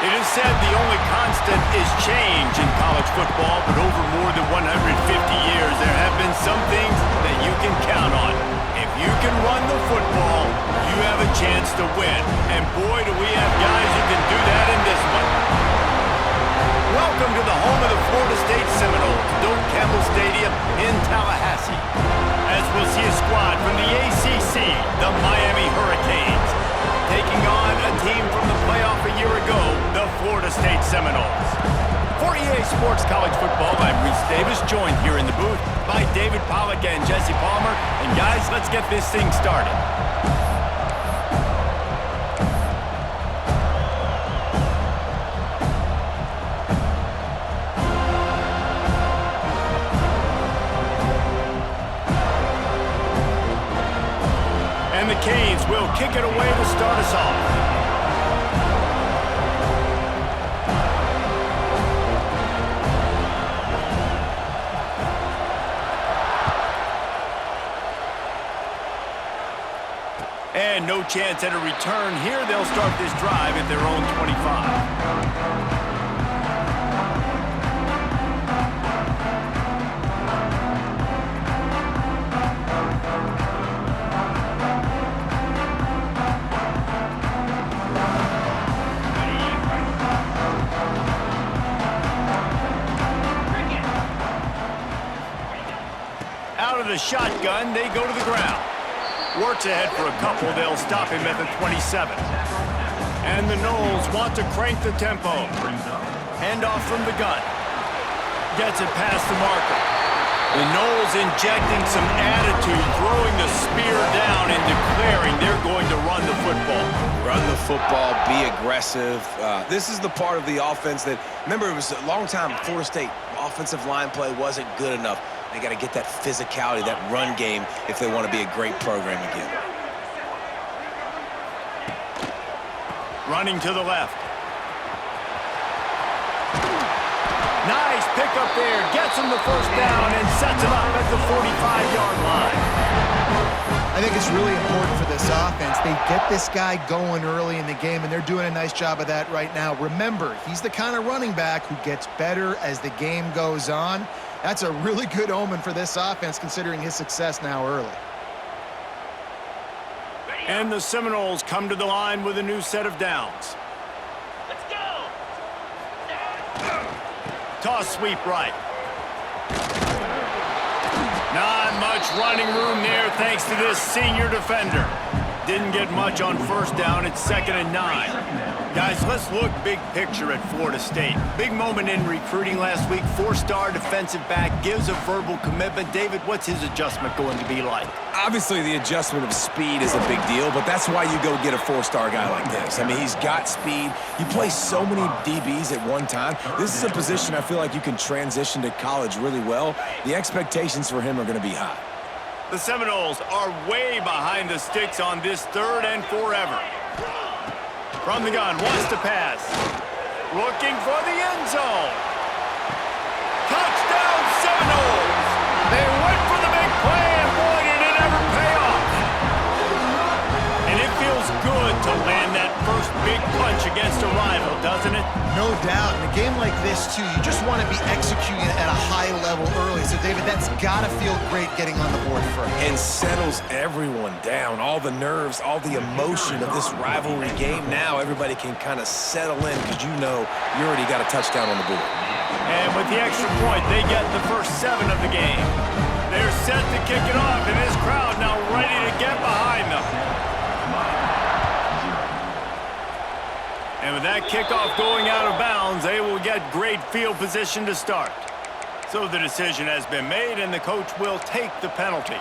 It is said the only constant is change in college football, but over more than 150 years, there have been some things that you can count on. If you can run the football, you have a chance to win. And boy, do we have guys who can do that in this one. Welcome to the home of the Florida State Seminoles, Doak Campbell Stadium in Tallahassee. As we'll see a squad from the ACC, the Miami Hurricanes, taking on a team from the playoff a year ago, the Florida State Seminoles. For EA Sports College Football, I'm Reese Davis, joined here in the booth by David Pollack and Jesse Palmer. And guys, let's get this thing started. And the Canes will kick it away to start us off. And no chance at a return here. They'll start this drive at their own 25. Out of the shotgun, they go to the ground. Works ahead for a couple. They'll stop him at the 27. And the Noles want to crank the tempo. Handoff from the gun. Gets it past the marker. The Noles injecting some attitude, throwing the spear down and declaring they're going to run the football. Run the football, be aggressive. This is the part of the offense that, remember, it was a long time Florida State offensive line play wasn't good enough. They got to get that physicality, that run game, if they want to be a great program again. Running to the left. Nice pick up there. Gets him the first down and sets him up at the 45-yard line. I think it's really important for this offense. They get this guy going early in the game, and they're doing a nice job of that right now. Remember, he's the kind of running back who gets better as the game goes on. That's a really good omen for this offense, considering his success now early. And the Seminoles come to the line with a new set of downs. Let's go! Toss sweep right. Not much running room there thanks to this senior defender. Didn't get much on first down. It's 2nd and 9. Guys, let's look big picture at Florida State. Big moment in recruiting last week. 4-star defensive back gives a verbal commitment. David, what's his adjustment going to be like? Obviously, the adjustment of speed is a big deal, but that's why you go get a 4-star guy like this. I mean, he's got speed. You play so many DBs at one time. This is a position I feel like you can transition to college really well. The expectations for him are going to be high. The Seminoles are way behind the sticks on this 3rd and forever. From the gun, wants to pass. Looking for the end zone. Touchdown Seminoles! They went for the big play, and boy, did it ever pay off. And it feels good to land that first big punch against a rival, doesn't it? No doubt. In a game like this, too, you just want to be executing at a high level early. So, David, that's got to feel great getting on the board first. And settles everyone down. All the nerves, all the emotion of this rivalry game. Now everybody can kind of settle in because you know you already got a touchdown on the board. And with the extra point, they get the first 7 of the game. They're set to kick it off, and this crowd now ready to get behind them. And with that kickoff going out of bounds, they will get great field position to start. So the decision has been made, and the coach will take the penalty.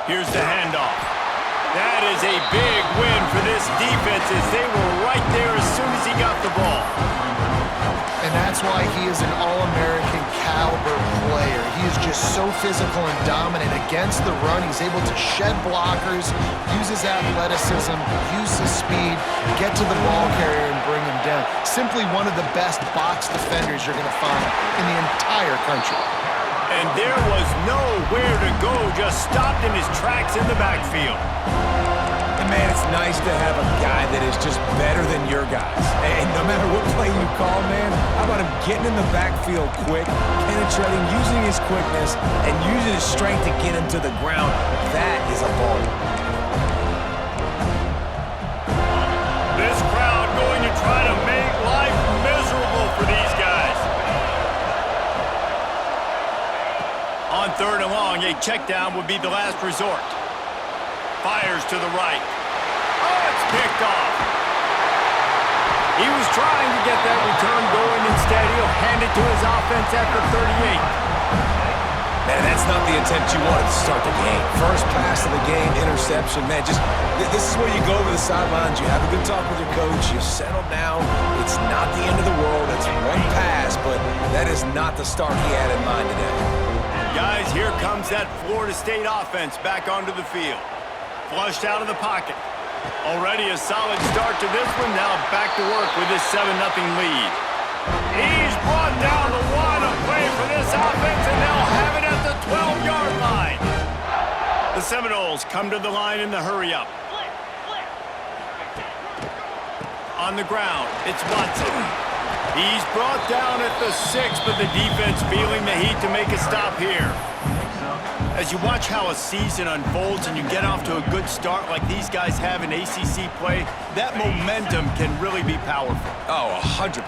Here's the handoff. That is a big win for this defense as they were right there as soon as he got the ball. And that's why he is an All-American caliber player. He is just so physical and dominant against the run. He's able to shed blockers, use his athleticism, use his speed, get to the ball carrier and bring him down. Simply one of the best box defenders you're going to find in the entire country. And there was nowhere to go, just stopped in his tracks in the backfield. And man, it's nice to have a guy that is just better than your guys. And no matter what play you call, man, how about him getting in the backfield quick, penetrating, using his quickness, and using his strength to get him to the ground. That is a ball. This crowd going to try to make life miserable for these guys. On 3rd and long, a check down would be the last resort. Fires to the right. Oh, it's picked off. He was trying to get that return going. Instead, he'll hand it to his offense at the 38. Man, that's not the intent you wanted to start the game. First pass of the game, interception. Man, just this is where you go over the sidelines. You have a good talk with your coach. You settle down. It's not the end of the world. It's one pass, but that is not the start he had in mind today. Guys, here comes that Florida State offense back onto the field. Flushed out of the pocket. Already a solid start to this one. Now back to work with this 7-0 lead. He's brought down the one. A play for this offense, and they'll have it at the 12-yard line. The Seminoles come to the line in the hurry-up. On the ground, it's Watson. He's brought down at the 6, but the defense feeling the heat to make a stop here. As you watch how a season unfolds and you get off to a good start like these guys have in ACC play, that momentum can really be powerful. Oh, 100%.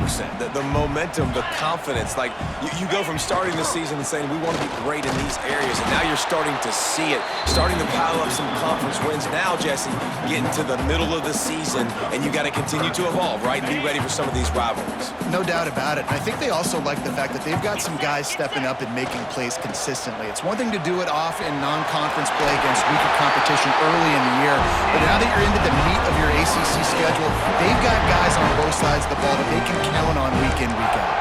The momentum, the confidence. Like, you go from starting the season and saying, we want to be great in these areas, and now you're starting to see it, starting to pile up some conference wins. Now, Jesse, getting to the middle of the season, and you got to continue to evolve, right, and be ready for some of these rivalries. No doubt about it. And I think they also like the fact that they've got some guys stepping up and making plays consistently. It's one thing to do it off in non-conference play against weaker competition early in the year, but now that you're into the meat of your ACC schedule, they've got guys on both sides of the ball that they can count on week in, week out.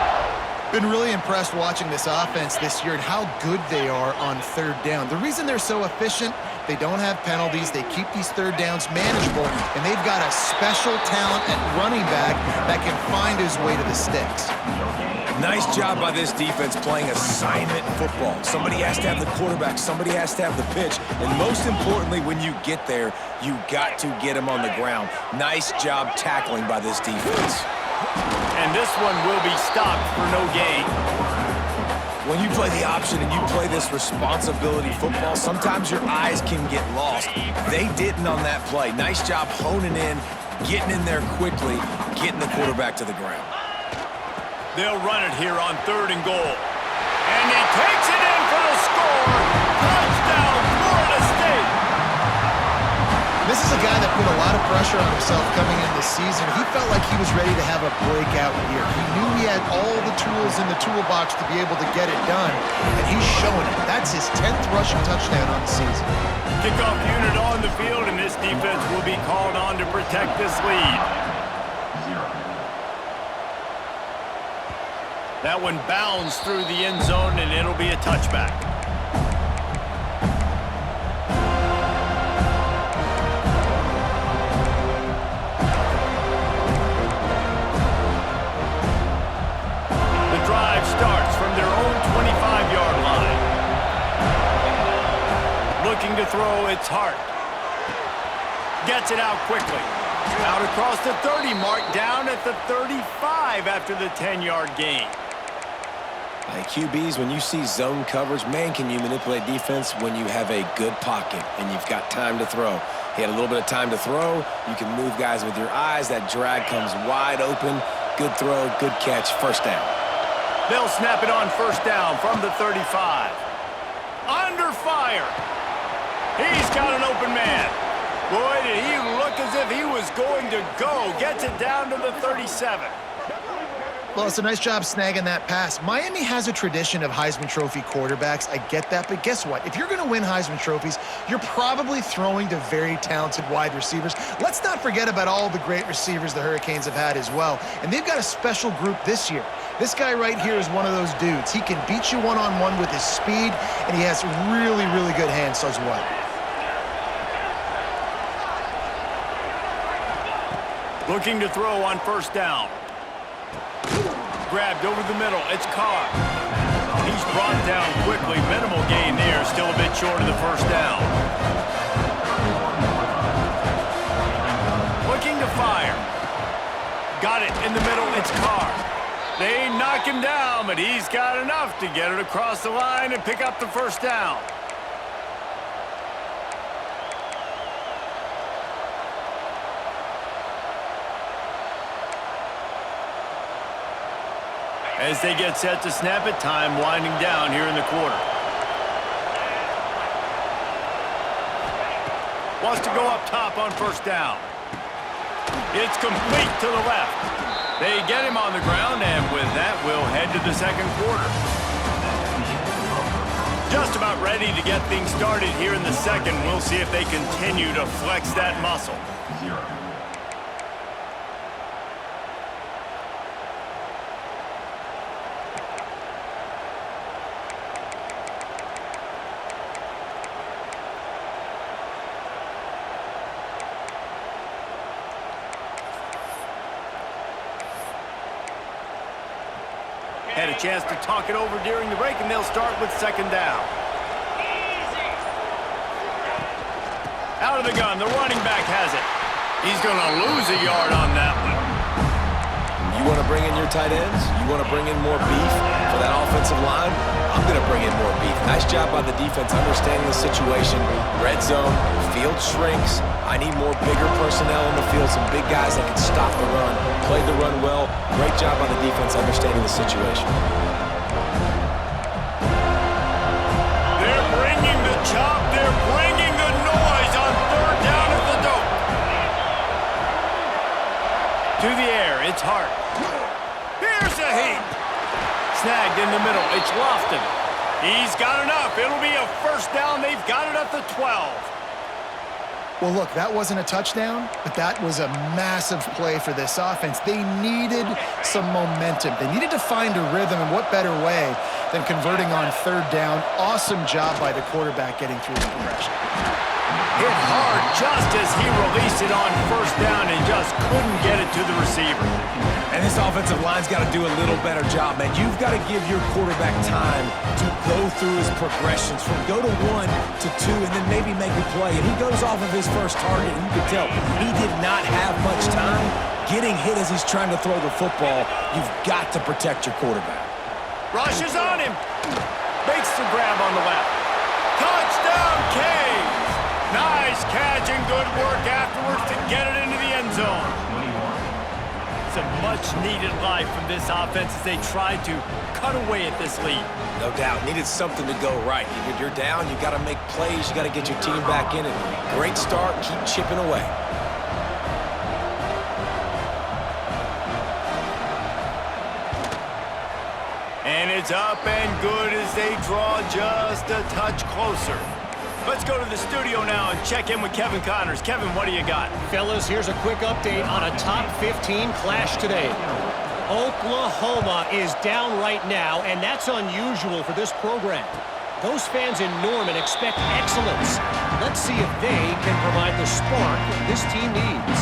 Been really impressed watching this offense this year and how good they are on 3rd down. The reason they're so efficient, they don't have penalties, they keep these 3rd downs manageable, and they've got a special talent at running back that can find his way to the sticks. Nice job by this defense playing assignment football. Somebody has to have the quarterback, somebody has to have the pitch, and most importantly, when you get there, you got to get him on the ground. Nice job tackling by this defense. And this one will be stopped for no gain. When you play the option and you play this responsibility football, sometimes your eyes can get lost. They didn't on that play. Nice job honing in, getting in there quickly, getting the quarterback to the ground. They'll run it here on 3rd and goal. And he takes it in for the score. Touchdown, Florida State. This is a guy that put a lot of pressure on himself coming into this season. He felt like he was ready to have a breakout year. He knew he had all the tools in the toolbox to be able to get it done, and he's showing it. That's his 10th rushing touchdown on the season. Kickoff unit on the field, and this defense will be called on to protect this lead. That one bounds through the end zone, and it'll be a touchback. The drive starts from their own 25-yard line. Looking to throw, it's Hart. Gets it out quickly. Out across the 30 mark, down at the 35 after the 10-yard gain. Like QBs, when you see zone coverage, man, can you manipulate defense when you have a good pocket and you've got time to throw. He had a little bit of time to throw. You can move guys with your eyes. That drag comes wide open. Good throw, good catch, 1st down. They'll snap it on 1st down from the 35. Under fire. He's got an open man. Boy, did he look as if he was going to go. Gets it down to the 37. Well, it's a nice job snagging that pass. Miami has a tradition of Heisman Trophy quarterbacks. I get that, but guess what? If you're going to win Heisman Trophies, you're probably throwing to very talented wide receivers. Let's not forget about all the great receivers the Hurricanes have had as well. And they've got a special group this year. This guy right here is one of those dudes. He can beat you one-on-one with his speed, and he has really, really good hands as well. Looking to throw on first down. Grabbed over the middle. It's Carr. He's brought down quickly. Minimal gain there. Still a bit short of the first down. Looking to fire. Got it in the middle. It's Carr. They knock him down, but he's got enough to get it across the line and pick up the first down. As they get set to snap it, time winding down here in the quarter. Wants to go up top on first down. It's complete to the left. They get him on the ground, and with that, we'll head to the second quarter. Just about ready to get things started here in the second. We'll see if they continue to flex that muscle. Had a chance to talk it over during the break, and they'll start with second down. Out of the gun, the running back has it. He's going to lose a yard on that one. You want to bring in your tight ends? You want to bring in more beef for that offensive line? I'm going to bring in more beef. Nice job by the defense understanding the situation. Red zone, field shrinks. I need more bigger personnel in the field, some big guys that can stop the run, play the run well. Great job by the defense understanding the situation. They're bringing the chop. They're bringing the noise on third down at the dope. To the air, it's Hart. Here's a heap. Snagged in the middle, it's Lofton. He's got enough. It'll be a first down. They've got it at the 12. Well, look, that wasn't a touchdown, but that was a massive play for this offense. They needed some momentum. They needed to find a rhythm, and what better way than converting on third down. Awesome job by the quarterback getting through the progression. Hit hard just as he released it on first down and just couldn't get it to the receiver. And this offensive line's got to do a little better job, man. You've got to give your quarterback time to go through his progressions from go to 1 to 2 and then maybe make a play. And he goes off of his first target, and you can tell he did not have much time getting hit as he's trying to throw the football. You've got to protect your quarterback. Rushes on him. Makes the grab on the left. Touchdown, Canes! Nice catch and good work afterwards to get it into the end zone. It's a much-needed life from this offense as they try to cut away at this lead. No doubt. Needed something to go right. If you're down, you got to make plays. You got to get your team back in it. Great start. Keep chipping away. And it's up and good as they draw just a touch closer. Let's go to the studio now and check in with Kevin Connors. Kevin, what do you got? Fellas, here's a quick update on a top 15 clash today. Oklahoma is down right now, and that's unusual for this program. Those fans in Norman expect excellence. Let's see if they can provide the spark this team needs.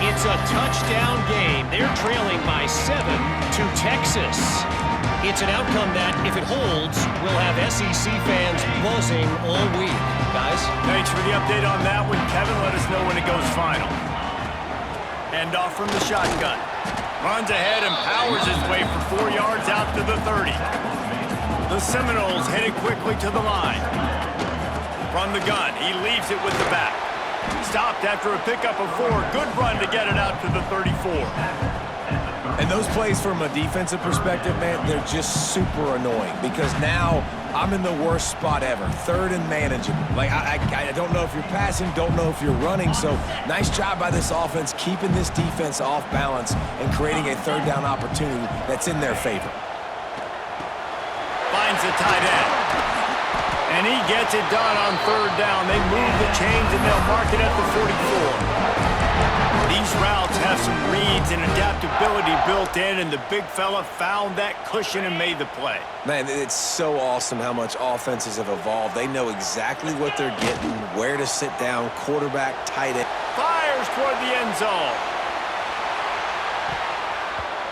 It's a touchdown game. They're trailing by 7 to Texas. It's an outcome that, if it holds, will have SEC fans buzzing all week. Guys? Thanks for the update on that one, Kevin. Let us know when it goes final. Hand off from the shotgun. Runs ahead and powers his way for 4 yards out to the 30. The Seminoles headed quickly to the line. From the gun, he leaves it with the back. Stopped after a pickup of 4. Good run to get it out to the 34. And those plays from a defensive perspective, man, they're just super annoying because now I'm in the worst spot ever. Third and manageable. Like, I don't know if you're passing, don't know if you're running. So nice job by this offense keeping this defense off balance and creating a third down opportunity that's in their favor. Finds the tight end. And he gets it done on third down. They move the chains and they'll mark it at the 44. These routes have some reads and adaptability built in, and the big fella found that cushion and made the play. Man, it's so awesome how much offenses have evolved. They know exactly what they're getting, where to sit down, quarterback, tight end. Fires toward the end zone.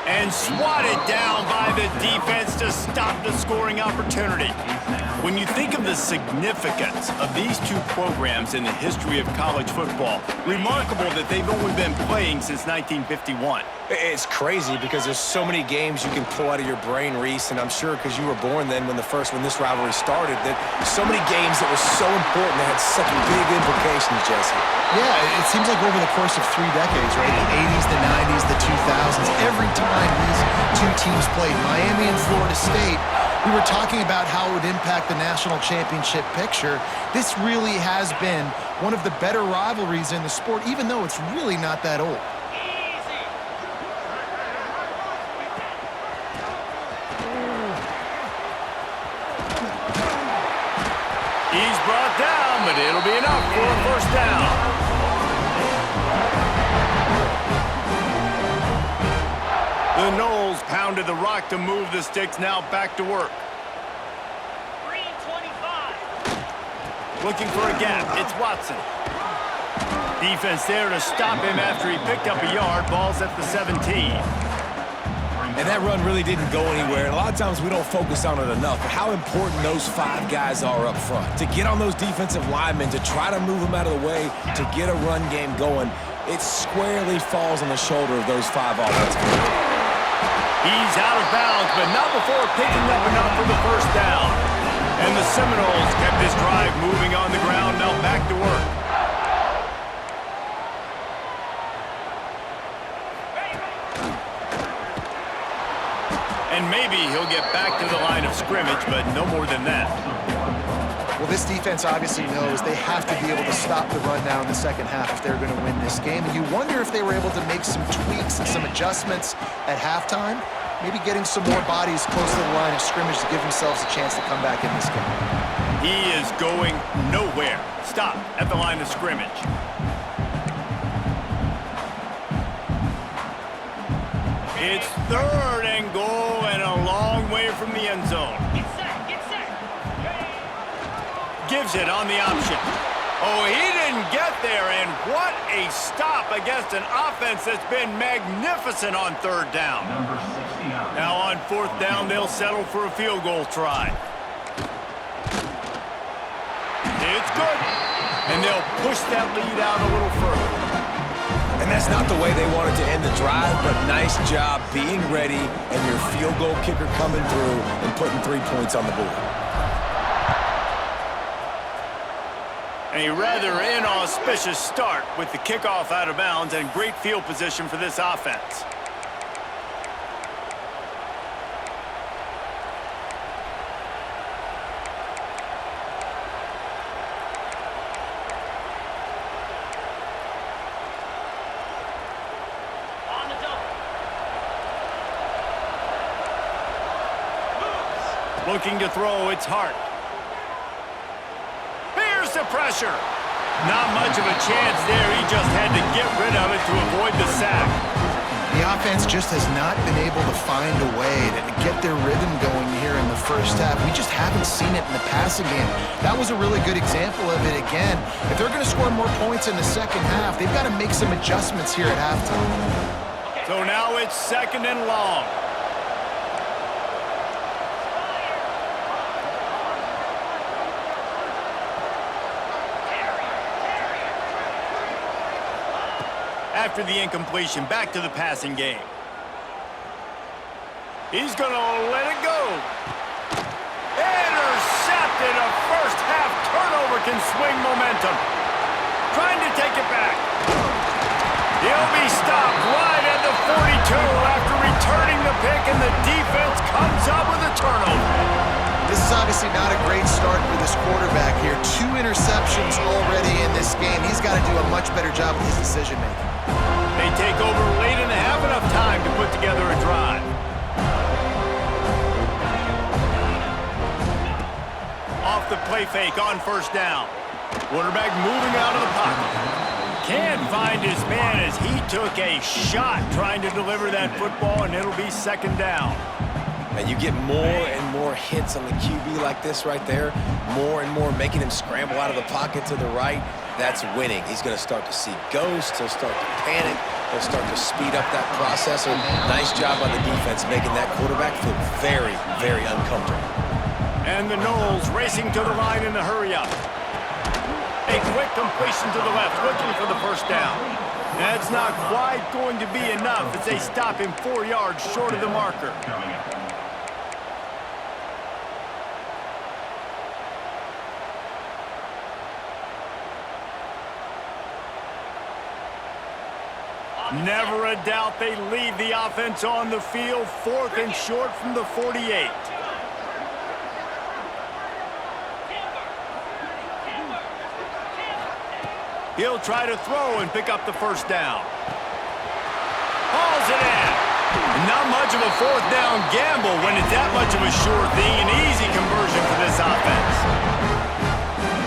And swatted down by the defense to stop the scoring opportunity. When you think of the significance of these two programs in the history of college football, remarkable that they've only been playing since 1951. It's crazy because there's so many games you can pull out of your brain, Reese, and I'm sure because you were born then when this rivalry started, that so many games that were so important that had such big implications, Jesse. Yeah, it seems like over the course of 3 decades, right? The 80s, the 90s, the 2000s, every time these two teams played, Miami and Florida State, we were talking about how it would impact the national championship picture. This really has been one of the better rivalries in the sport, even though it's really not that old. He's brought down, but it'll be enough for a first down. The Noles pounded the rock to move the sticks, now back to work. Green 25. Looking for a gap, it's Watson. Defense there to stop him after he picked up a yard. Ball's at the 17. And that run really didn't go anywhere. And a lot of times we don't focus on it enough, but how important those 5 guys are up front. To get on those defensive linemen, to try to move them out of the way, to get a run game going, it squarely falls on the shoulder of those 5 offensive players. He's out of bounds, but not before picking up enough for the first down. And the Seminoles kept this drive moving on the ground, now back to work. And maybe he'll get back to the line of scrimmage, but no more than that. Well, this defense obviously knows they have to be able to stop the run now in the second half if they're going to win this game. And you wonder if they were able to make some tweaks and some adjustments at halftime, maybe getting some more bodies close to the line of scrimmage to give themselves a chance to come back in this game. He is going nowhere. Stop at the line of scrimmage. It's 3rd and goal and a long way from the end zone. Get set, get set. Gives it on the option. Oh, he didn't get there, and what a stop against an offense that's been magnificent on 3rd down. Now on 4th down, they'll settle for a field goal try. It's good, and they'll push that lead out a little further. And that's not the way they wanted to end the drive, but nice job being ready and your field goal kicker coming through and putting 3 points on the board. A rather inauspicious start with the kickoff out of bounds and great field position for this offense. On the double. Looking to throw, it's Hart. Here's the pressure. Not much of a chance there. He just had to get rid of it to avoid the sack. The offense just has not been able to find a way to get their rhythm going here in the first half. We just haven't seen it in the passing game. That was a really good example of it again. If they're going to score more points in the second half, they've got to make some adjustments here at halftime. So now it's 2nd and long. After the incompletion, back to the passing game. He's going to let it go. Intercepted. A first half turnover can swing momentum. Trying to take it back. He'll be stopped right at the 42 after returning the pick, and the defense comes up with a turnover. This is obviously not a great start for this quarterback here. 2 interceptions already in this game. He's got to do a much better job with his decision-making. They take over late and have enough time to put together a drive. Off the play fake on 1st down. Quarterback moving out of the pocket. Can't find his man as he took a shot trying to deliver that football, and it'll be second down. And you get more and more hits on the QB like this right there, more and more making him scramble out of the pocket to the right. That's winning. He's going to start to see ghosts. He'll start to panic. He'll start to speed up that process. And nice job by the defense making that quarterback feel very, very uncomfortable. And the Noles racing to the line in the hurry-up. A quick completion to the left, looking for the first down. That's not quite going to be enough as they stop him 4 yards short of the marker. Never a doubt they leave the offense on the field, 4th and short from the 48. He'll try to throw and pick up the first down. Hauls it in. Not much of a 4th down gamble when it's that much of a sure thing, an easy conversion for this offense.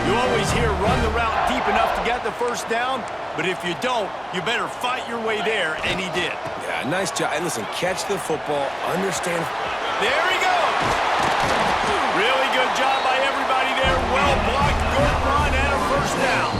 You always hear run the route deep enough to get the first down, but if you don't, you better fight your way there, and he did. Yeah, nice job. And listen, catch the football, understand. There he goes. Really good job by everybody there. Well blocked, good run, and a first down.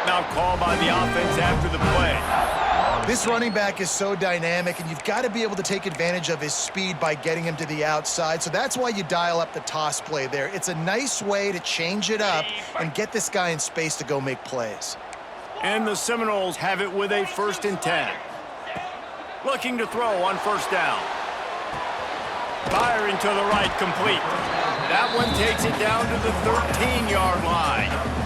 Now called by the offense after the play. This running back is so dynamic, and you've got to be able to take advantage of his speed by getting him to the outside. So that's why you dial up the toss play there. It's a nice way to change it up and get this guy in space to go make plays. And the Seminoles have it with a 1st and 10. Looking to throw on first down. Firing to the right, complete. That one takes it down to the 13-yard line.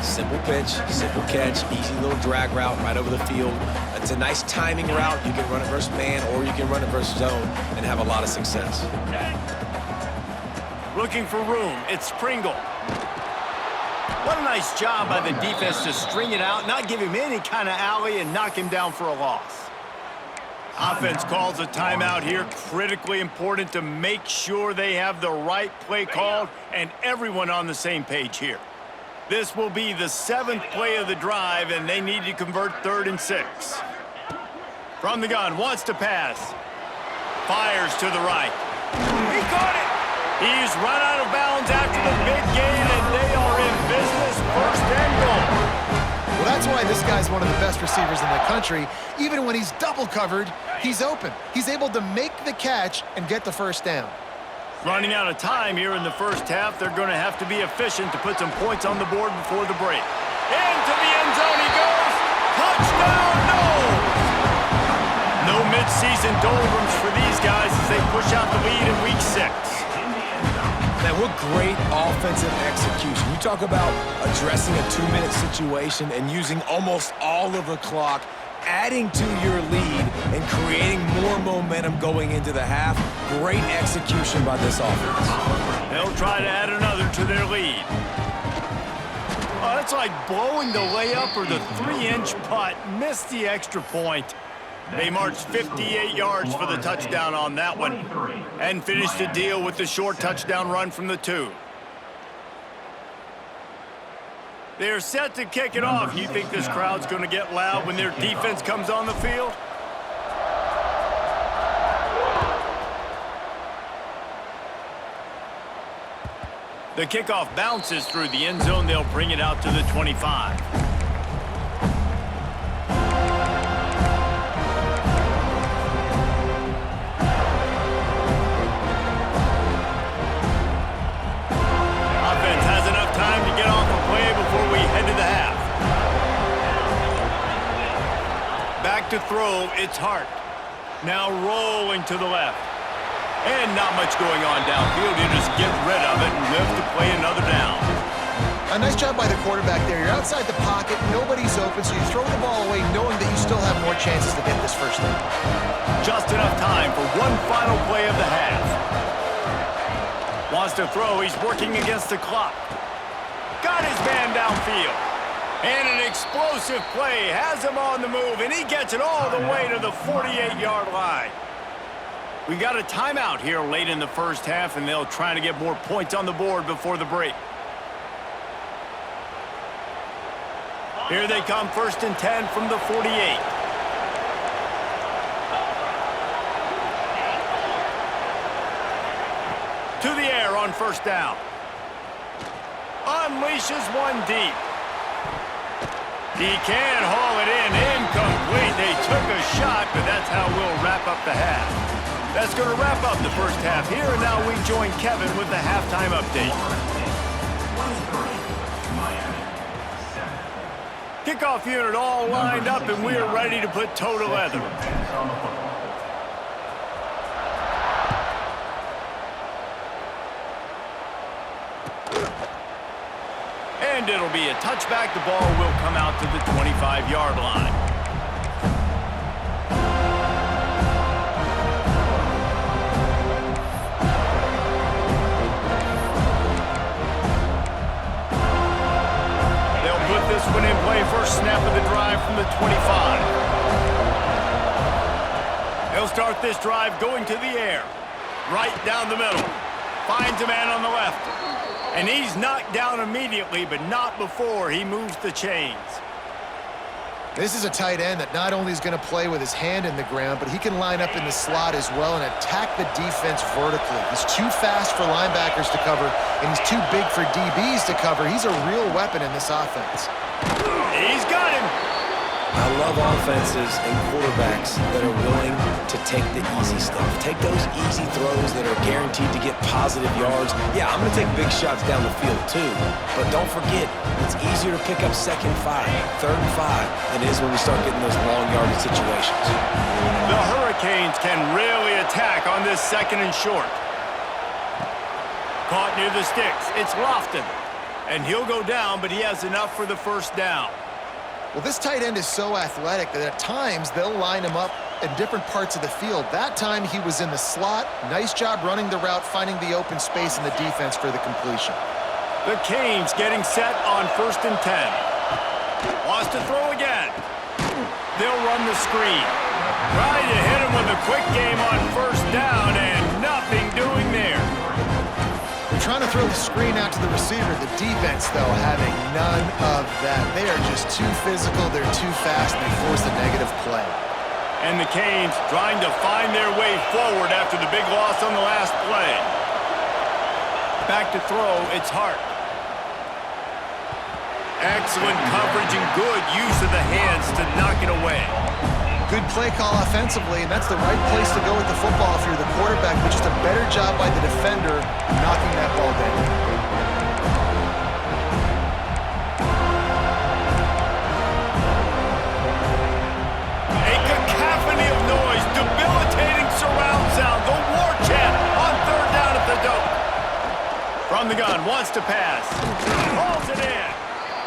Simple pitch, simple catch, easy little drag route right over the field. It's a nice timing route. You can run it versus man, or you can run it versus zone and have a lot of success. Looking for room, it's Pringle. What a nice job by the defense to string it out, not give him any kind of alley, and knock him down for a loss. Offense calls a timeout here, critically important to make sure they have the right play called and everyone on the same page here. This will be the 7th play of the drive, and they need to convert 3rd and 6. From the gun, wants to pass. Fires to the right. He caught it! He's run out of bounds after the big gain, and they are in business, 1st and goal. Well, that's why this guy's one of the best receivers in the country. Even when he's double covered, he's open. He's able to make the catch and get the first down. Running out of time here in the first half. They're going to have to be efficient to put some points on the board before the break. Into the end zone he goes. Touchdown, Noles! No midseason doldrums for these guys as they push out the lead in week 6. Man, what great offensive execution. You talk about addressing a 2-minute situation and using almost all of the clock, adding to your lead and creating more momentum going into the half. Great execution by this offense. They'll try to add another to their lead. Oh, that's like blowing the layup or the 3-inch putt. Missed the extra point. They marched 58 yards for the touchdown on that one and finished the deal with the short touchdown run from the 2. They're set to kick it off. You think this crowd's going to get loud when their defense comes on the field? The kickoff bounces through the end zone. They'll bring it out to the 25. Offense has enough time to get off a play before we head to the half. Back to throw, it's Hart. Now rolling to the left. And not much going on downfield. You just get rid of it and live to play another down. A nice job by the quarterback there. You're outside the pocket, nobody's open, so you throw the ball away knowing that you still have more chances to get this first down. Just enough time for one final play of the half. Wants to throw, he's working against the clock. Got his man downfield. And an explosive play has him on the move, and he gets it all the way to the 48-yard line. We got a timeout here late in the first half, and they'll try to get more points on the board before the break. Here they come, 1st and 10 from the 48. To the air on 1st down. Unleashes one deep. He can haul it in. Incomplete. They took a shot, but that's how we'll wrap up the half. That's going to wrap up the first half here, and now we join Kevin with the halftime update. Kickoff unit all lined up, and we're ready to put toe to leather. And it'll be a touchback. The ball will come out to the 25-yard line. This one in play, first snap of the drive from the 25. They'll start this drive going to the air. Right down the middle. Finds a man on the left. And he's knocked down immediately, but not before he moves the chains. This is a tight end that not only is going to play with his hand in the ground, but he can line up in the slot as well and attack the defense vertically. He's too fast for linebackers to cover, and he's too big for DBs to cover. He's a real weapon in this offense. He's got him. I love offenses and quarterbacks that are willing to take the easy stuff. Take those easy throws that are guaranteed to get positive yards. Yeah, I'm going to take big shots down the field too. But don't forget, it's easier to pick up 2nd and 5, 3rd and 5 than it is when we start getting those long yardage situations. The Hurricanes can really attack on this 2nd and short. Caught near the sticks. It's Lofton. And he'll go down, but he has enough for the first down. Well, this tight end is so athletic that at times they'll line him up in different parts of the field. That time he was in the slot. Nice job running the route, finding the open space in the defense for the completion. The Canes getting set on 1st and 10. Wants to throw again. They'll run the screen. Trying to hit him with a quick game on 1st down, and nothing doing there. They're trying to throw the screen out to the receiver. The defense, though, having none of that. They are just too physical, they're too fast, and they force a negative play. And the Canes trying to find their way forward after the big loss on the last play. Back to throw, it's Hart. Excellent coverage and good use of the hands to knock it away. Good play call offensively, and that's the right place to go with the football if you're the quarterback, but just a better job by the defender knocking that ball down. A cacophony of noise, debilitating surround sound, the war chant on 3rd down at the dope. From the gun, wants to pass, pulls it in.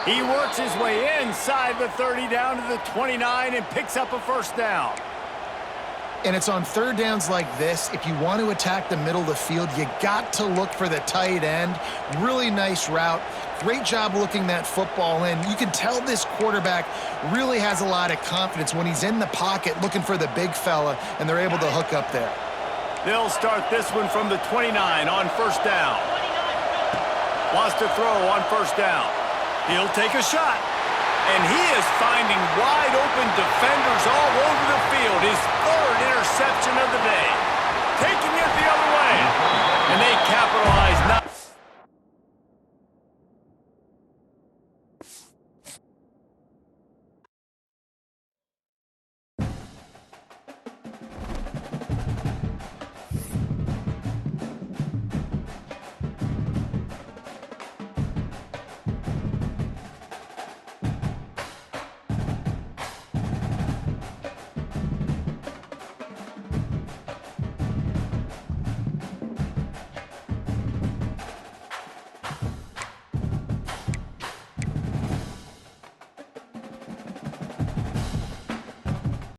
He works his way inside the 30 down to the 29 and picks up a first down. And it's on 3rd downs like this. If you want to attack the middle of the field, you got to look for the tight end. Really nice route. Great job looking that football in. You can tell this quarterback really has a lot of confidence when he's in the pocket looking for the big fella, and they're able to hook up there. They'll start this one from the 29 on 1st down. Wants to throw on 1st down. He'll take a shot. And he is finding wide open defenders all over the field. His 3rd interception of the day. Taking it the other way. And they capitalize not